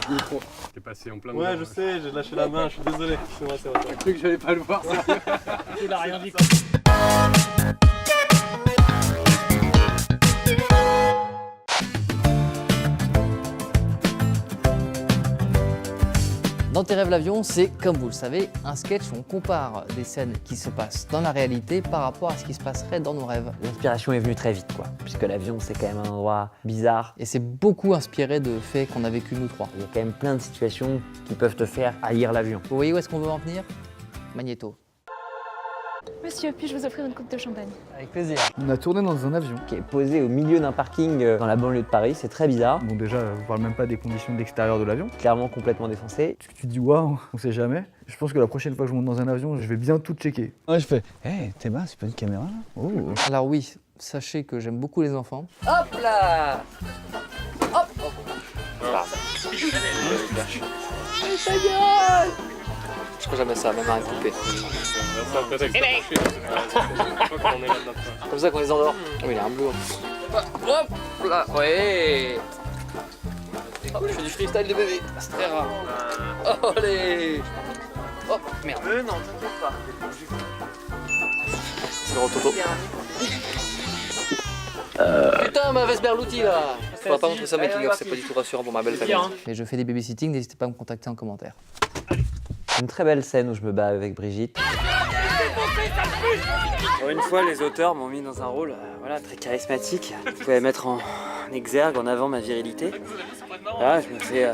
votre micro. T'es passé en plein Ouais, dedans, je sais, j'ai lâché la main, je suis désolé. C'est vrai, c'est vrai. J'ai cru que j'allais pas le voir, ça. Il a rien dit. Dans Tes rêves l'avion, c'est, comme vous le savez, un sketch où on compare des scènes qui se passent dans la réalité par rapport à ce qui se passerait dans nos rêves. L'inspiration est venue très vite, quoi, puisque l'avion, c'est quand même un endroit bizarre. Et c'est beaucoup inspiré de faits qu'on a vécu nous trois. Il y a quand même plein de situations qui peuvent te faire haïr l'avion. Vous voyez où est-ce qu'on veut en venir? Magnéto. Monsieur, puis-je vous offrir une coupe de champagne? Avec plaisir. On a tourné dans un avion. Qui est posé au milieu d'un parking dans la banlieue de Paris, c'est très bizarre. Bon déjà, on parle même pas des conditions de l'extérieur de l'avion. Clairement complètement défoncé. Tu te dis waouh, on sait jamais. Je pense que la prochaine fois que je monte dans un avion, je vais bien tout checker. Ouais, je fais, hé, t'es bas, c'est pas une caméra là? Oh. Alors oui, sachez que j'aime beaucoup les enfants. Hop là! Hop, hop. Je crois jamais ça, même à couper. C'est un prétexte à coucher. Je crois qu'on est là maintenant. Comme ça qu'on les endort. Oh, il est un bleu. Hop là, ouais. Hop, je fais du freestyle de bébé, c'est très rare. Oh, allez. Hop, merde. Non, t'inquiète pas. C'est le rototo. Putain, ma veste Berluti là. Faudra pas montrer ça making of, c'est pas du tout rassurant pour ma belle famille. Mais je fais des babysitting, n'hésitez pas à me contacter en commentaire. Une très belle scène où je me bats avec Brigitte. Une fois, les auteurs m'ont mis dans un rôle voilà, très charismatique. Vous pouvez mettre en exergue, en avant ma virilité. Là, je me fais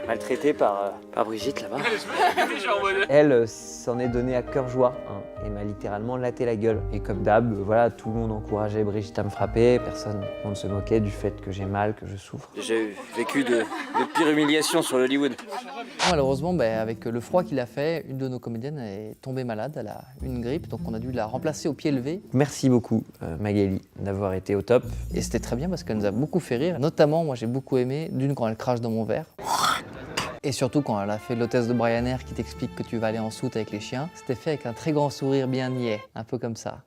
maltraiter par Brigitte là-bas. Elle s'en est donnée à cœur joie hein, et m'a littéralement laté la gueule. Et comme d'hab, voilà, tout le monde encourageait Brigitte à me frapper. Personne ne se moquait du fait que j'ai mal, que je souffre. J'ai vécu de pires humiliations sur l'Hollywood. Malheureusement, avec le froid qu'il a fait, une de nos comédiennes est tombée malade, elle a une grippe, donc on a dû la remplacer au pied levé. Merci beaucoup Magali d'avoir été au top. Et c'était très bien parce qu'elle nous a beaucoup fait rire. Notamment, moi j'ai beaucoup aimé, d'une quand elle crache dans mon verre. Et surtout quand elle a fait l'hôtesse de Brian Air qui t'explique que tu vas aller en soute avec les chiens. C'était fait avec un très grand sourire bien niais, un peu comme ça.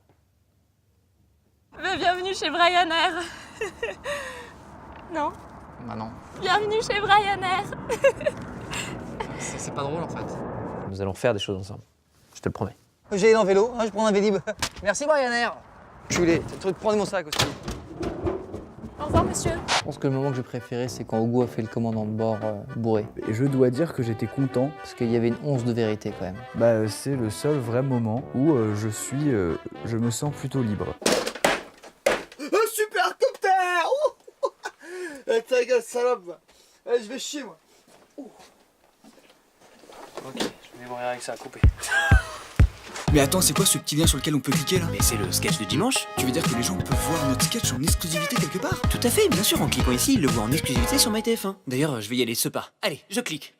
Bienvenue chez Brian Air. Non? Bah non. Bienvenue chez Brian Air. C'est pas drôle en fait. Nous allons faire des choses ensemble, je te le promets. J'ai en vélo, je prends un Vélib. Merci Brian Air. Culé, prends mon sac aussi. Au revoir, monsieur. Je pense que le moment que j'ai préféré, c'est quand Hugo a fait le commandant de bord bourré. Et je dois dire que j'étais content. Parce qu'il y avait une once de vérité quand même. C'est le seul vrai moment où je me sens plutôt libre. Super copter. Ta gueule, salope. Je vais chier, moi. Ok, je vais mourir avec ça, coupé. Mais attends, c'est quoi ce petit lien sur lequel on peut cliquer là? Mais c'est le sketch de dimanche. Tu veux dire que les gens peuvent voir notre sketch en exclusivité quelque part? Tout à fait, bien sûr, en cliquant ici, ils le voient en exclusivité sur MyTF1. D'ailleurs, je vais y aller ce pas. Allez, je clique.